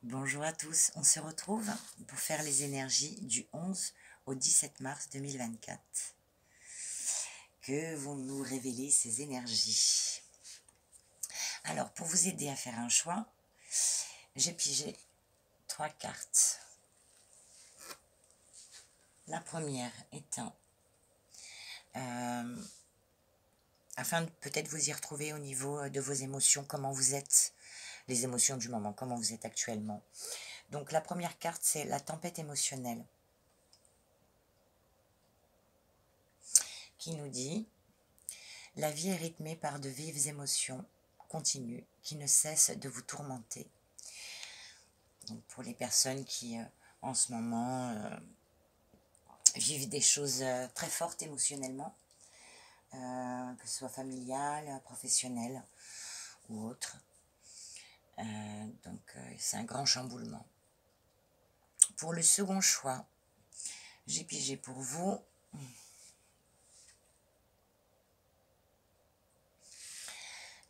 Bonjour à tous, on se retrouve pour faire les énergies du 11 au 17 mars 2024. Que vont nous révéler ces énergies? Alors, pour vous aider à faire un choix, j'ai pigé 3 cartes. La première étant, afin de peut-être vous y retrouver au niveau de vos émotions, comment vous êtes, les émotions du moment, comment vous êtes actuellement. Donc la première carte, c'est la tempête émotionnelle, qui nous dit: la vie est rythmée par de vives émotions continues qui ne cessent de vous tourmenter. Donc pour les personnes qui, en ce moment, vivent des choses très fortes émotionnellement, que ce soit familial, professionnel ou autre. Donc c'est un grand chamboulement. Pour le second choix, j'ai pigé pour vous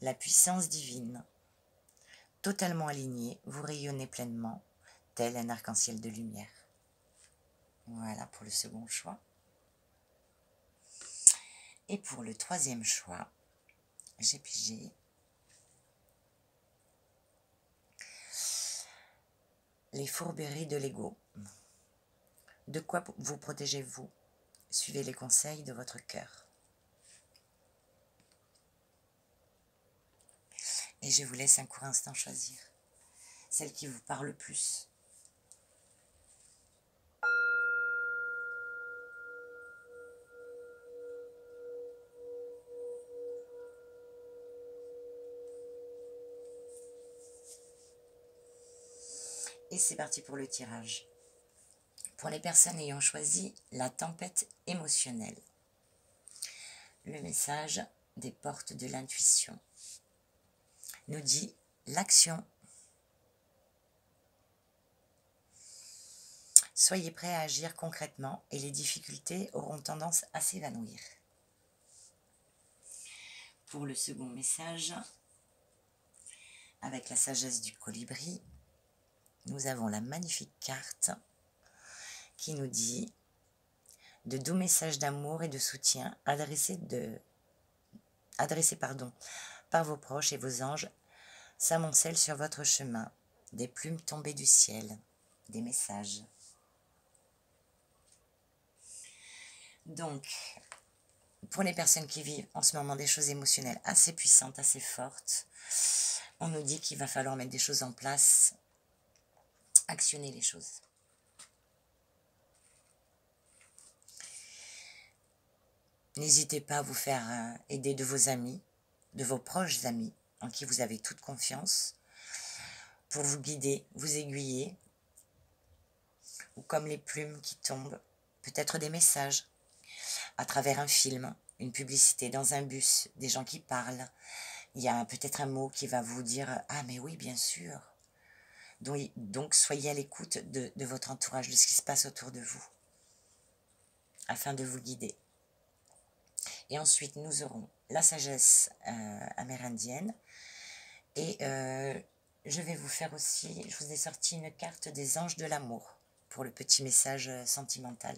la puissance divine. Totalement aligné, vous rayonnez pleinement, tel un arc-en-ciel de lumière. Voilà pour le second choix. Et pour le troisième choix, j'ai pigé les fourberies de l'ego. De quoi vous protégez-vous? Suivez les conseils de votre cœur. Et je vous laisse un court instant choisir celle qui vous parle le plus. Et c'est parti pour le tirage. Pour les personnes ayant choisi la tempête émotionnelle, le message des portes de l'intuition nous dit l'action. Soyez prêts à agir concrètement et les difficultés auront tendance à s'évanouir. Pour le second message, avec la sagesse du colibri, nous avons la magnifique carte qui nous dit: de doux messages d'amour et de soutien adressés par vos proches et vos anges s'amoncellent sur votre chemin, des plumes tombées du ciel, des messages. Donc, pour les personnes qui vivent en ce moment des choses émotionnelles assez puissantes, assez fortes, on nous dit qu'il va falloir mettre des choses en place, actionner les choses. N'hésitez pas à vous faire aider de vos amis, de vos proches amis, en qui vous avez toute confiance, pour vous guider, vous aiguiller, ou comme les plumes qui tombent, peut-être des messages, à travers un film, une publicité, dans un bus, des gens qui parlent. Il y a peut-être un mot qui va vous dire « Ah mais oui, bien sûr ». Donc soyez à l'écoute de votre entourage, de ce qui se passe autour de vous, afin de vous guider. Et ensuite, nous aurons la sagesse amérindienne. Et je vais vous faire aussi, je vous ai sorti une carte des anges de l'amour pour le petit message sentimental.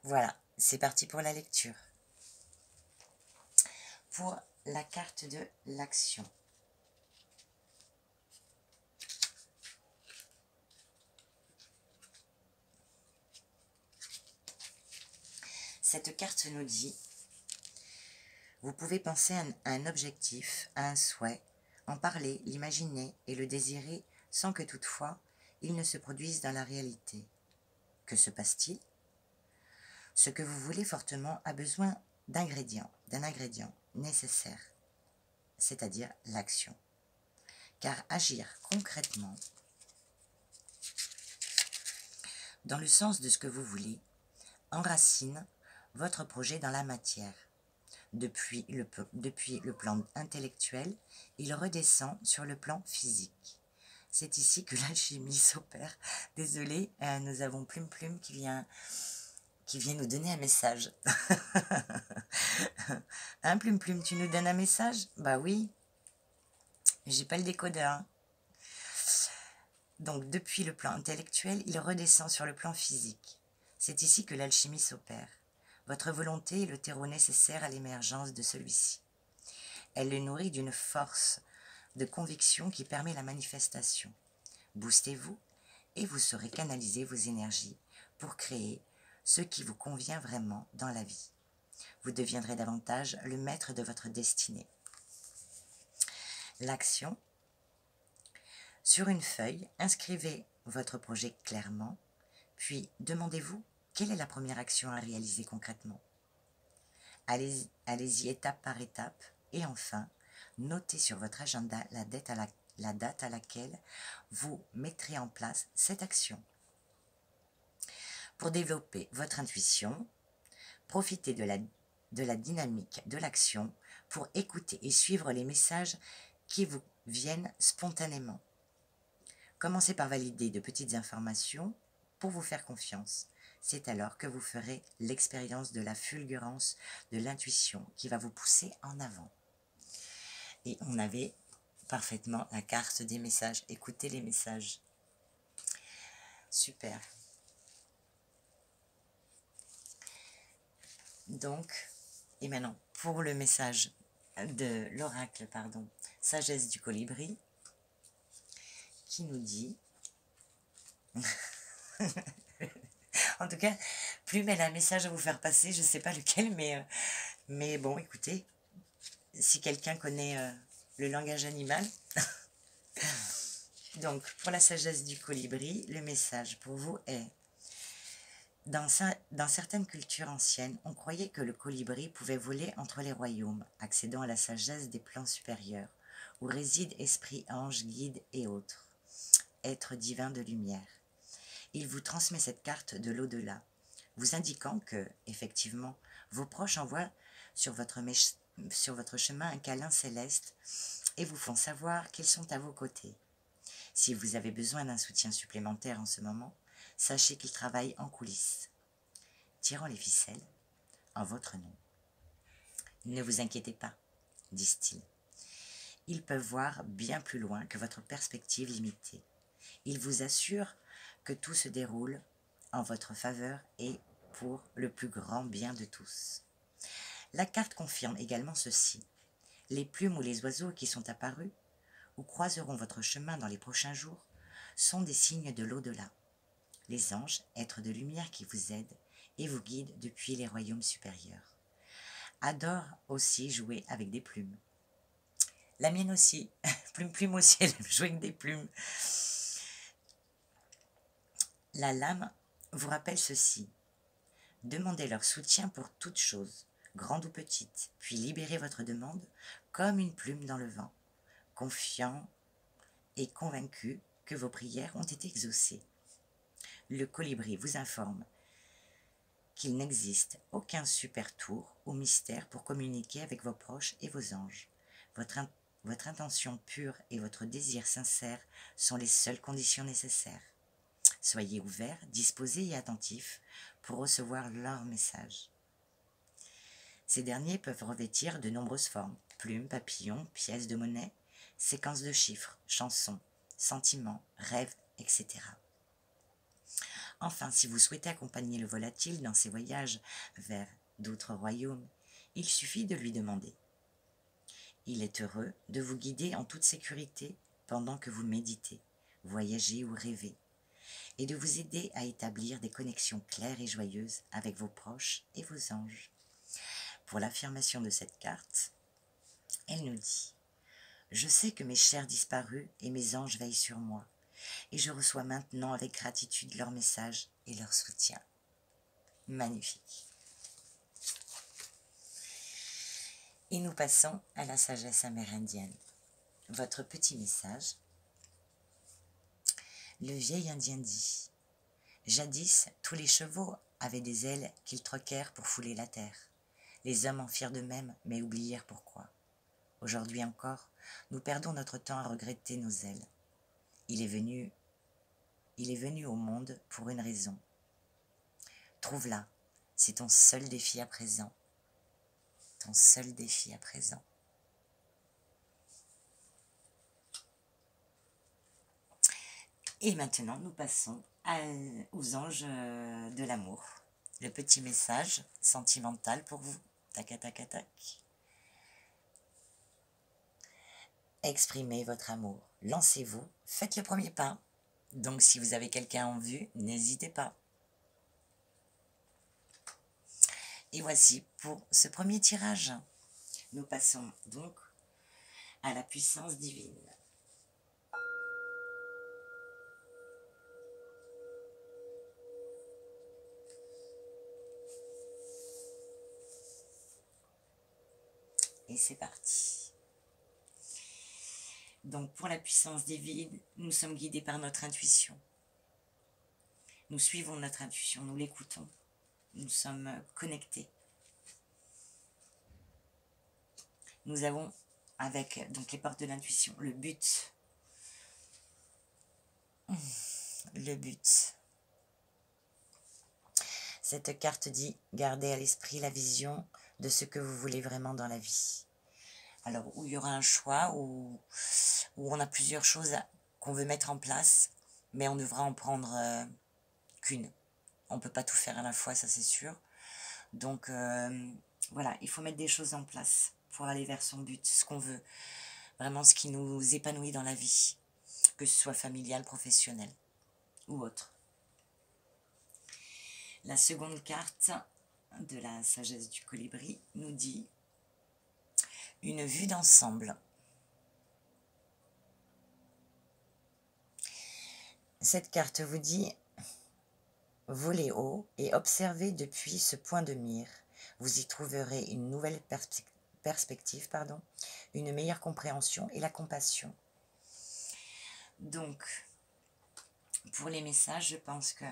Voilà, c'est parti pour la lecture. Pour la carte de l'action. Cette carte nous dit: vous pouvez penser à un objectif, à un souhait, en parler, l'imaginer et le désirer sans que toutefois il ne se produise dans la réalité. Que se passe-t-il? Ce que vous voulez fortement a besoin d'un ingrédient nécessaire, c'est-à-dire l'action. Car agir concrètement, dans le sens de ce que vous voulez, enracine votre projet dans la matière. Depuis le plan intellectuel, il redescend sur le plan physique. C'est ici que l'alchimie s'opère. Désolée, nous avons Plume qui vient nous donner un message. Hein, Plume, tu nous donnes un message? Bah oui, j'ai pas le décodeur. Donc, depuis le plan intellectuel, il redescend sur le plan physique. C'est ici que l'alchimie s'opère. Votre volonté est le terreau nécessaire à l'émergence de celui-ci. Elle le nourrit d'une force de conviction qui permet la manifestation. Boostez-vous et vous saurez canaliser vos énergies pour créer ce qui vous convient vraiment dans la vie. Vous deviendrez davantage le maître de votre destinée. L'action. Sur une feuille, inscrivez votre projet clairement, puis demandez-vous quelle est la première action à réaliser concrètement. Allez-y étape par étape et enfin, notez sur votre agenda la date à laquelle vous mettrez en place cette action. Pour développer votre intuition, profitez de la dynamique de l'action pour écouter et suivre les messages qui vous viennent spontanément. Commencez par valider de petites informations pour vous faire confiance. C'est alors que vous ferez l'expérience de la fulgurance de l'intuition qui va vous pousser en avant. Et on avait parfaitement la carte des messages. Écoutez les messages. Super. Donc, et maintenant, pour le message de l'oracle, sagesse du colibri, qui nous dit... En tout cas, Plume, elle a un message à vous faire passer, je ne sais pas lequel, mais bon, écoutez, si quelqu'un connaît le langage animal. Donc, pour la sagesse du colibri, le message pour vous est: dans certaines cultures anciennes, on croyait que le colibri pouvait voler entre les royaumes, accédant à la sagesse des plans supérieurs, où résident esprits, anges, guides et autres, êtres divins de lumière. Il vous transmet cette carte de l'au-delà, vous indiquant que, effectivement, vos proches envoient sur votre chemin un câlin céleste et vous font savoir qu'ils sont à vos côtés. Si vous avez besoin d'un soutien supplémentaire en ce moment, sachez qu'ils travaillent en coulisses, tirant les ficelles en votre nom. Ne vous inquiétez pas, disent-ils. Ils peuvent voir bien plus loin que votre perspective limitée. Ils vous assurent que tout se déroule en votre faveur et pour le plus grand bien de tous. La carte confirme également ceci. Les plumes ou les oiseaux qui sont apparus ou croiseront votre chemin dans les prochains jours sont des signes de l'au-delà. Les anges, êtres de lumière qui vous aident et vous guident depuis les royaumes supérieurs, adorent aussi jouer avec des plumes. La mienne aussi, Plume aussi, elle aime jouer avec des plumes. La lame vous rappelle ceci. Demandez leur soutien pour toute chose, grande ou petite, puis libérez votre demande comme une plume dans le vent, confiant et convaincu que vos prières ont été exaucées. Le colibri vous informe qu'il n'existe aucun super tour ou mystère pour communiquer avec vos proches et vos anges. Votre intention pure et votre désir sincère sont les seules conditions nécessaires. Soyez ouverts, disposés et attentifs pour recevoir leurs messages. Ces derniers peuvent revêtir de nombreuses formes: plumes, papillons, pièces de monnaie, séquences de chiffres, chansons, sentiments, rêves, etc. Enfin, si vous souhaitez accompagner le volatile dans ses voyages vers d'autres royaumes, il suffit de lui demander. Il est heureux de vous guider en toute sécurité pendant que vous méditez, voyagez ou rêvez, et de vous aider à établir des connexions claires et joyeuses avec vos proches et vos anges. Pour l'affirmation de cette carte, elle nous dit « Je sais que mes chers disparus et mes anges veillent sur moi, et je reçois maintenant avec gratitude leurs messages et leur soutien. » Magnifique. Et nous passons à la sagesse amérindienne. Votre petit message. Le vieil Indien dit « Jadis, tous les chevaux avaient des ailes qu'ils troquèrent pour fouler la terre. Les hommes en firent de même, mais oublièrent pourquoi. Aujourd'hui encore, nous perdons notre temps à regretter nos ailes. Il est venu au monde pour une raison. Trouve-la, c'est ton seul défi à présent. Ton seul défi à présent. Et maintenant, nous passons aux anges de l'amour. Le petit message sentimental pour vous. Tac, tac, tac, tac. Exprimez votre amour. Lancez-vous. Faites le premier pas. Donc, si vous avez quelqu'un en vue, n'hésitez pas. Et voici pour ce premier tirage. Nous passons donc à la puissance divine. Et c'est parti. Donc pour la puissance divine, nous sommes guidés par notre intuition. Nous suivons notre intuition, nous l'écoutons. Nous sommes connectés. Nous avons, avec donc les portes de l'intuition, le but. Le but. Cette carte dit, gardez à l'esprit la vision de ce que vous voulez vraiment dans la vie. Alors, où il y aura un choix, où on a plusieurs choses qu'on veut mettre en place, mais on devra en prendre qu'une. On ne peut pas tout faire à la fois, ça c'est sûr. Donc, voilà, il faut mettre des choses en place pour aller vers son but, ce qu'on veut. Vraiment ce qui nous épanouit dans la vie, que ce soit familial, professionnel ou autre. La seconde carte de la sagesse du colibri nous dit une vue d'ensemble. Cette carte vous dit volez haut et observez depuis ce point de mire. Vous y trouverez une nouvelle perspective, une meilleure compréhension et la compassion. Donc, pour les messages, je pense que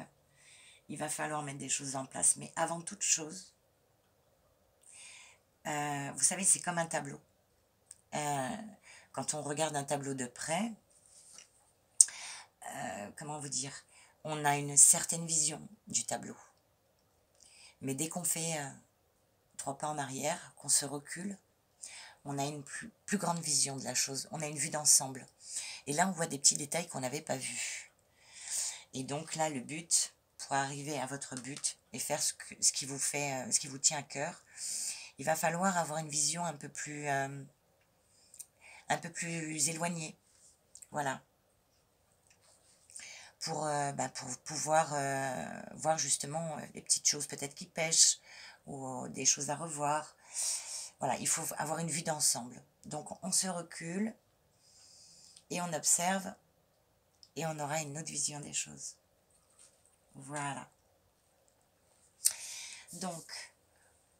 il va falloir mettre des choses en place, mais avant toute chose, vous savez, c'est comme un tableau. Quand on regarde un tableau de près, comment vous dire, on a une certaine vision du tableau. Mais dès qu'on fait 3 pas en arrière, qu'on se recule, on a une plus grande vision de la chose, on a une vue d'ensemble. Et là, on voit des petits détails qu'on n'avait pas vus. Et donc là, le but, pour arriver à votre but et faire ce qui vous tient à cœur, il va falloir avoir une vision un peu plus éloignée. Voilà. Pour pouvoir voir justement les petites choses peut-être qui pêchent ou des choses à revoir. Voilà, il faut avoir une vue d'ensemble. Donc on se recule et on observe et on aura une autre vision des choses. Voilà. Donc,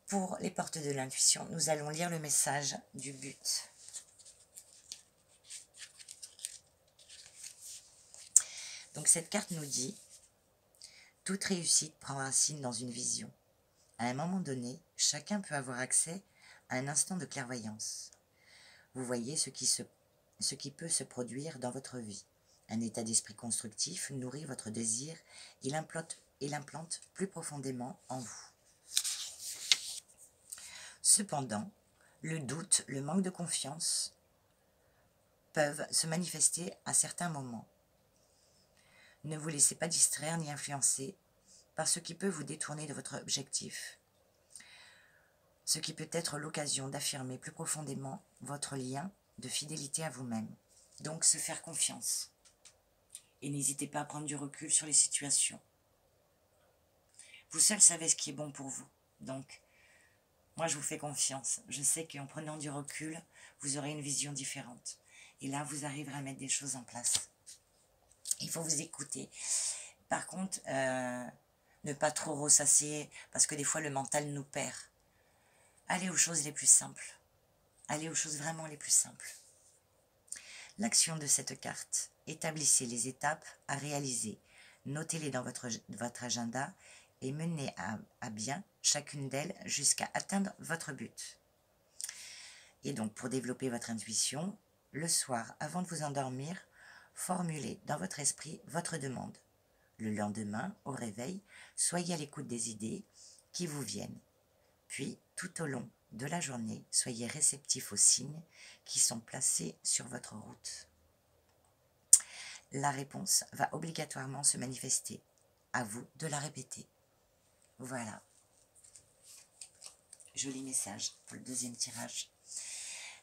pour les portes de l'intuition, nous allons lire le message du but. Donc cette carte nous dit « Toute réussite prend racine dans une vision. À un moment donné, chacun peut avoir accès à un instant de clairvoyance. Vous voyez ce qui peut se produire dans votre vie. Un état d'esprit constructif nourrit votre désir et l'implante plus profondément en vous. Cependant, le doute, le manque de confiance peuvent se manifester à certains moments. Ne vous laissez pas distraire ni influencer par ce qui peut vous détourner de votre objectif, ce qui peut être l'occasion d'affirmer plus profondément votre lien de fidélité à vous-même. Donc, se faire confiance. Et n'hésitez pas à prendre du recul sur les situations. Vous seul savez ce qui est bon pour vous. Donc, moi, je vous fais confiance. Je sais qu'en prenant du recul, vous aurez une vision différente. Et là, vous arriverez à mettre des choses en place. Il faut vous écouter. Par contre, ne pas trop ressasser, parce que des fois, le mental nous perd. Allez aux choses les plus simples. Allez aux choses vraiment les plus simples. L'action de cette carte. Établissez les étapes à réaliser. Notez-les dans votre agenda et menez à bien chacune d'elles jusqu'à atteindre votre but. Et donc, pour développer votre intuition, le soir, avant de vous endormir, formulez dans votre esprit votre demande. Le lendemain, au réveil, soyez à l'écoute des idées qui vous viennent. Puis, tout au long de la journée, soyez réceptif aux signes qui sont placés sur votre route. la réponse va obligatoirement se manifester. À vous de la répéter. Voilà. Joli message pour le deuxième tirage.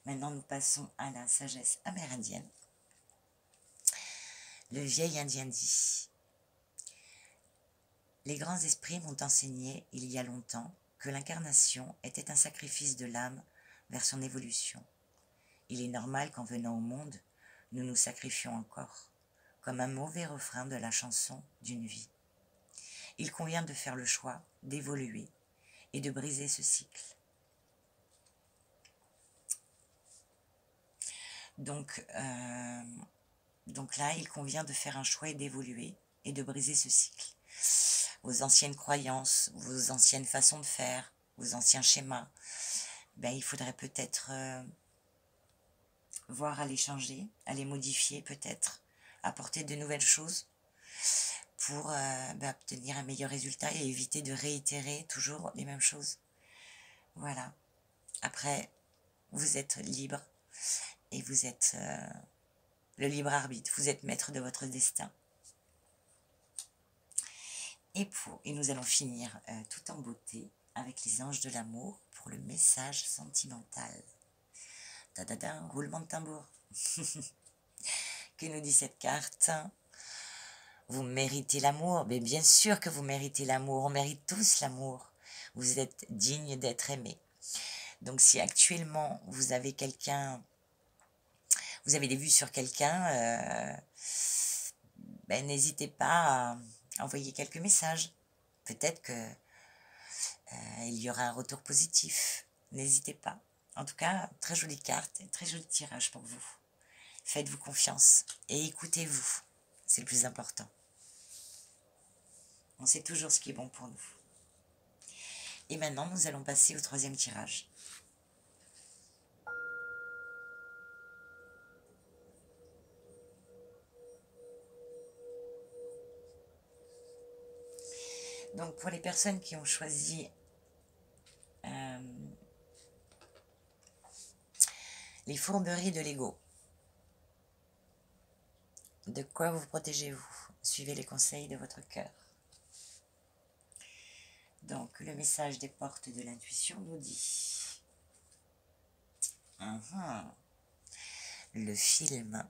Maintenant, nous passons à la sagesse amérindienne. Le vieil Indien dit: les grands esprits m'ont enseigné il y a longtemps que l'incarnation était un sacrifice de l'âme vers son évolution. Il est normal qu'en venant au monde, nous nous sacrifions encore, comme un mauvais refrain de la chanson d'une vie. Il convient de faire le choix d'évoluer et de briser ce cycle. Donc là, il convient de faire un choix et d'évoluer et de briser ce cycle. Vos anciennes croyances, vos anciennes façons de faire, vos anciens schémas, ben, il faudrait peut-être voir à les changer, à les modifier peut-être, apporter de nouvelles choses pour obtenir un meilleur résultat et éviter de réitérer toujours les mêmes choses. Voilà. Après, vous êtes libre et vous êtes le libre arbitre, vous êtes maître de votre destin. Et nous allons finir tout en beauté avec les anges de l'amour pour le message sentimental. Tadadin, roulement de tambour. Que nous dit cette carte? Vous méritez l'amour, mais bien sûr que vous méritez l'amour, on mérite tous l'amour. Vous êtes digne d'être aimé. Donc si actuellement vous avez quelqu'un, vous avez des vues sur quelqu'un, n'hésitez pas à envoyer quelques messages. Peut-être que il y aura un retour positif. N'hésitez pas. En tout cas, très jolie carte, très joli tirage pour vous. Faites-vous confiance et écoutez-vous. C'est le plus important. On sait toujours ce qui est bon pour nous. Et maintenant, nous allons passer au troisième tirage. Donc, pour les personnes qui ont choisi les fourberies de l'ego, de quoi vous protégez-vous? Suivez les conseils de votre cœur. Donc, le message des portes de l'intuition nous dit le film.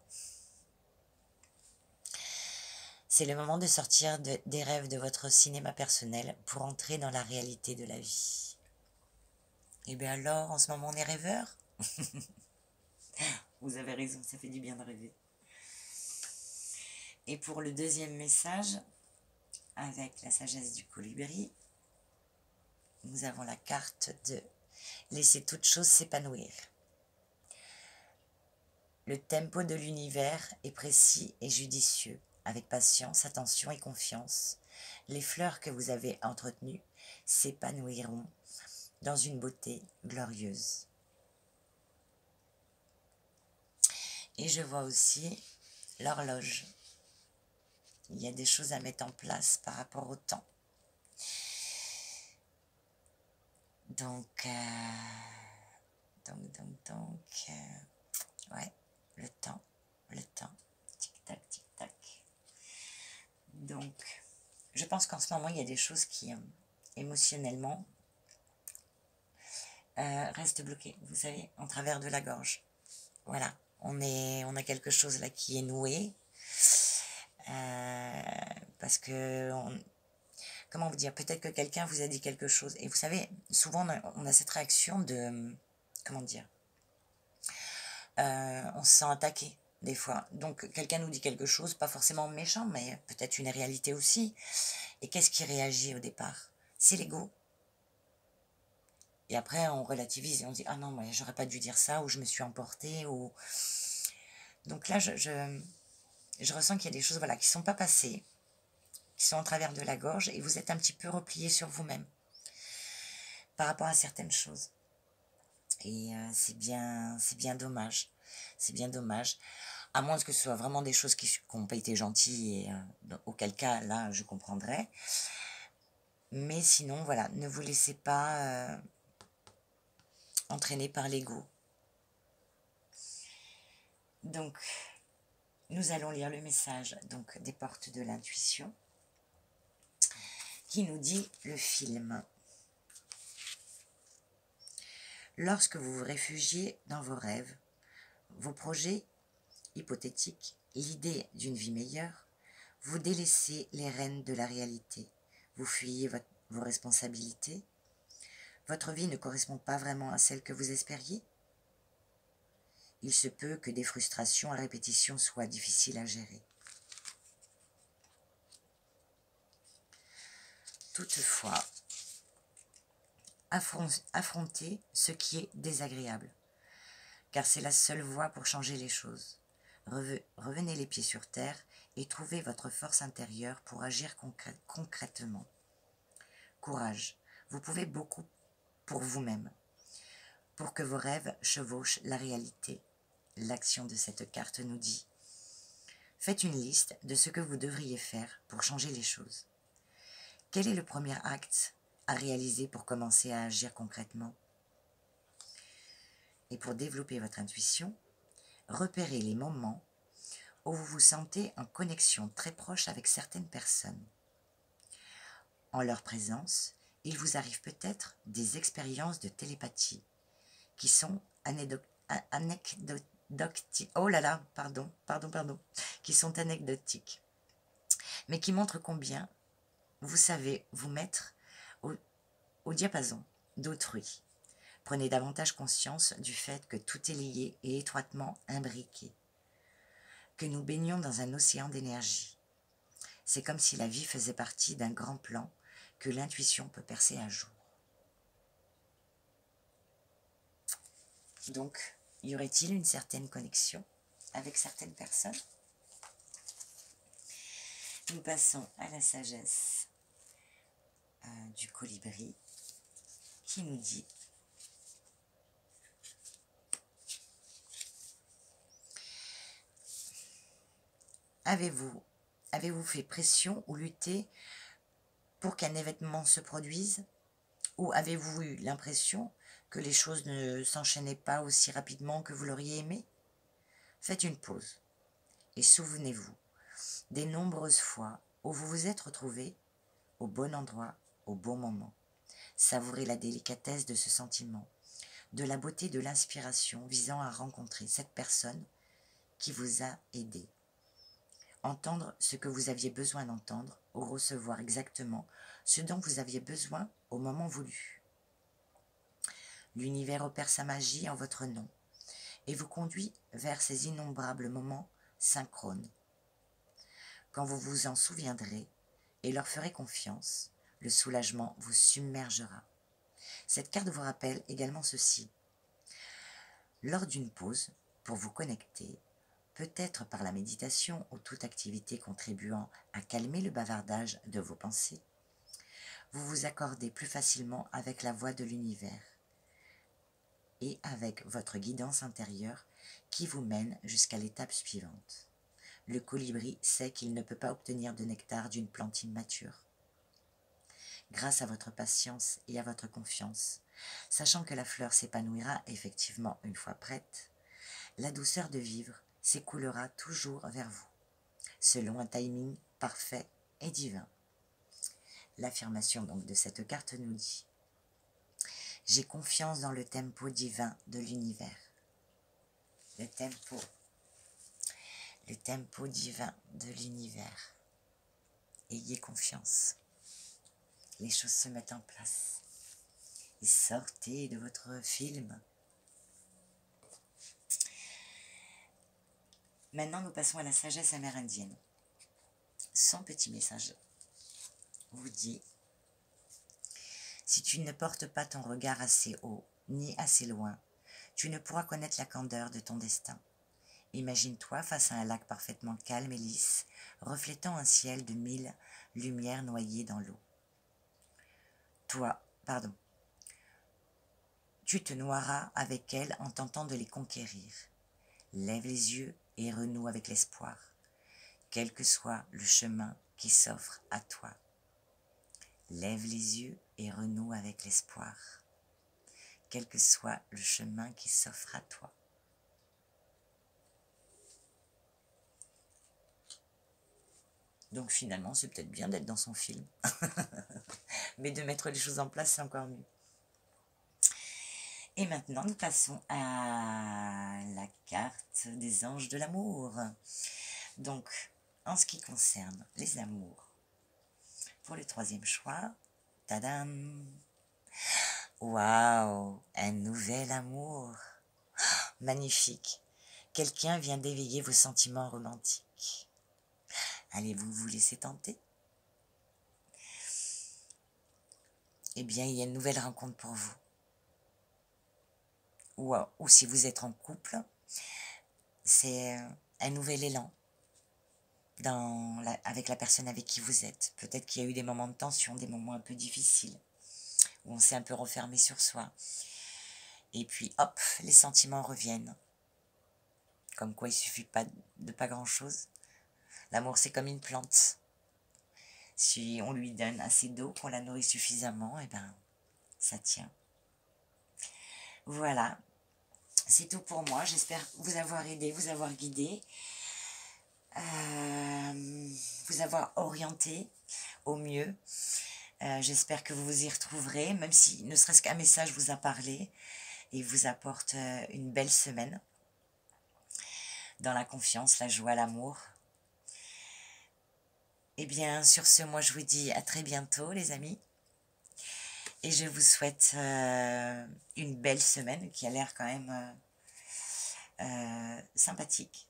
C'est le moment de sortir des rêves de votre cinéma personnel pour entrer dans la réalité de la vie. Et bien alors, en ce moment, on est rêveur? Vous avez raison, ça fait du bien de rêver. Et pour le deuxième message, avec la sagesse du colibri, nous avons la carte de laisser toute chose s'épanouir. Le tempo de l'univers est précis et judicieux. Avec patience, attention et confiance, les fleurs que vous avez entretenues s'épanouiront dans une beauté glorieuse. Et je vois aussi l'horloge. Il y a des choses à mettre en place par rapport au temps. Donc, ouais, le temps, tic-tac, tic-tac. Donc, je pense qu'en ce moment, il y a des choses qui, émotionnellement, restent bloquées, vous savez, en travers de la gorge. Voilà, on a quelque chose là qui est noué, parce que, comment vous dire, peut-être que quelqu'un vous a dit quelque chose, et vous savez, souvent on a cette réaction de, comment dire, on se sent attaqué des fois. Donc quelqu'un nous dit quelque chose, pas forcément méchant, mais peut-être une réalité aussi. Et qu'est-ce qui réagit au départ? C'est l'ego. Et après on relativise et on dit ah non, mais j'aurais pas dû dire ça, ou je me suis emportée, ou donc là je ressens qu'il y a des choses, voilà, qui sont pas passées, qui sont en travers de la gorge, et vous êtes un petit peu replié sur vous-même par rapport à certaines choses. Et c'est bien dommage. C'est bien dommage. À moins que ce soit vraiment des choses qui n'ont pas été gentilles, et auquel cas, là, je comprendrais. Mais sinon, voilà, ne vous laissez pas entraîner par l'ego. Donc, nous allons lire le message donc des portes de l'intuition qui nous dit le film. Lorsque vous vous réfugiez dans vos rêves, vos projets hypothétiques, l'idée d'une vie meilleure, vous délaissez les rênes de la réalité, vous fuyez vos responsabilités, votre vie ne correspond pas vraiment à celle que vous espériez. Il se peut que des frustrations à répétition soient difficiles à gérer. Toutefois, affrontez ce qui est désagréable, car c'est la seule voie pour changer les choses. Revenez les pieds sur terre et trouvez votre force intérieure pour agir concrètement. Courage, vous pouvez beaucoup pour vous-même, pour que vos rêves chevauchent la réalité. L'action de cette carte nous dit: faites une liste de ce que vous devriez faire pour changer les choses. Quel est le premier acte à réaliser pour commencer à agir concrètement? Et pour développer votre intuition, repérez les moments où vous vous sentez en connexion très proche avec certaines personnes. En leur présence, il vous arrive peut-être des expériences de télépathie qui sont anecdotiques, mais qui montrent combien vous savez vous mettre au diapason d'autrui. Prenez davantage conscience du fait que tout est lié et étroitement imbriqué, que nous baignons dans un océan d'énergie. C'est comme si la vie faisait partie d'un grand plan que l'intuition peut percer à jour. Donc, y aurait-il une certaine connexion avec certaines personnes? Nous passons à la sagesse du colibri qui nous dit: Avez-vous fait pression ou lutté pour qu'un événement se produise? Ou avez-vous eu l'impression que les choses ne s'enchaînaient pas aussi rapidement que vous l'auriez aimé? Faites une pause et souvenez-vous des nombreuses fois où vous vous êtes retrouvé au bon endroit, au bon moment. Savourez la délicatesse de ce sentiment, de la beauté de l'inspiration visant à rencontrer cette personne qui vous a aidé. Entendre ce que vous aviez besoin d'entendre ou recevoir exactement ce dont vous aviez besoin au moment voulu. L'univers opère sa magie en votre nom et vous conduit vers ces innombrables moments synchrones. Quand vous vous en souviendrez et leur ferez confiance, le soulagement vous submergera. Cette carte vous rappelle également ceci. Lors d'une pause, pour vous connecter, peut-être par la méditation ou toute activité contribuant à calmer le bavardage de vos pensées, vous vous accordez plus facilement avec la voix de l'univers et avec votre guidance intérieure qui vous mène jusqu'à l'étape suivante. Le colibri sait qu'il ne peut pas obtenir de nectar d'une plante immature. Grâce à votre patience et à votre confiance, sachant que la fleur s'épanouira effectivement une fois prête, la douceur de vivre s'écoulera toujours vers vous, selon un timing parfait et divin. L'affirmation donc de cette carte nous dit: j'ai confiance dans le tempo divin de l'univers. Le tempo divin de l'univers. Ayez confiance. Les choses se mettent en place. Et sortez de votre film. Maintenant, nous passons à la sagesse amérindienne. Son petit message vous dit: si tu ne portes pas ton regard assez haut, ni assez loin, tu ne pourras connaître la candeur de ton destin. Imagine-toi face à un lac parfaitement calme et lisse, reflétant un ciel de 1000 lumières noyées dans l'eau. Tu te noieras avec elles en tentant de les conquérir. Lève les yeux et renoue avec l'espoir, quel que soit le chemin qui s'offre à toi. Lève les yeux et renoue avec l'espoir, quel que soit le chemin qui s'offre à toi. Donc finalement, c'est peut-être bien d'être dans son film. Mais de mettre les choses en place, c'est encore mieux. Et maintenant, nous passons à la carte des anges de l'amour. Donc, en ce qui concerne les amours, pour le troisième choix, tadam! Waouh! Un nouvel amour! Magnifique! Quelqu'un vient d'éveiller vos sentiments romantiques. Allez-vous vous laisser tenter? Eh bien, il y a une nouvelle rencontre pour vous. Ou si vous êtes en couple, c'est un nouvel élan avec la personne avec qui vous êtes. Peut-être qu'il y a eu des moments de tension, des moments un peu difficiles, où on s'est un peu refermé sur soi. Et puis, hop, les sentiments reviennent. Comme quoi, il suffit pas de pas grand-chose. L'amour, c'est comme une plante. Si on lui donne assez d'eau, qu'on la nourrit suffisamment, et ben, ça tient. Voilà, c'est tout pour moi. J'espère vous avoir aidé, vous avoir guidé, vous avoir orienté au mieux. J'espère que vous vous y retrouverez, même si ne serait-ce qu'un message vous a parlé et vous apporte une belle semaine dans la confiance, la joie, l'amour. Et bien, sur ce, moi, je vous dis à très bientôt, les amis. Et je vous souhaite une belle semaine qui a l'air quand même sympathique.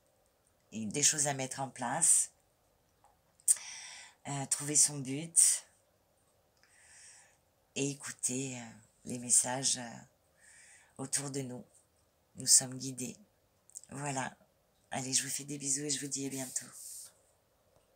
Et des choses à mettre en place. Trouver son but. Et écouter les messages autour de nous. Nous sommes guidés. Voilà. Allez, je vous fais des bisous et je vous dis à bientôt.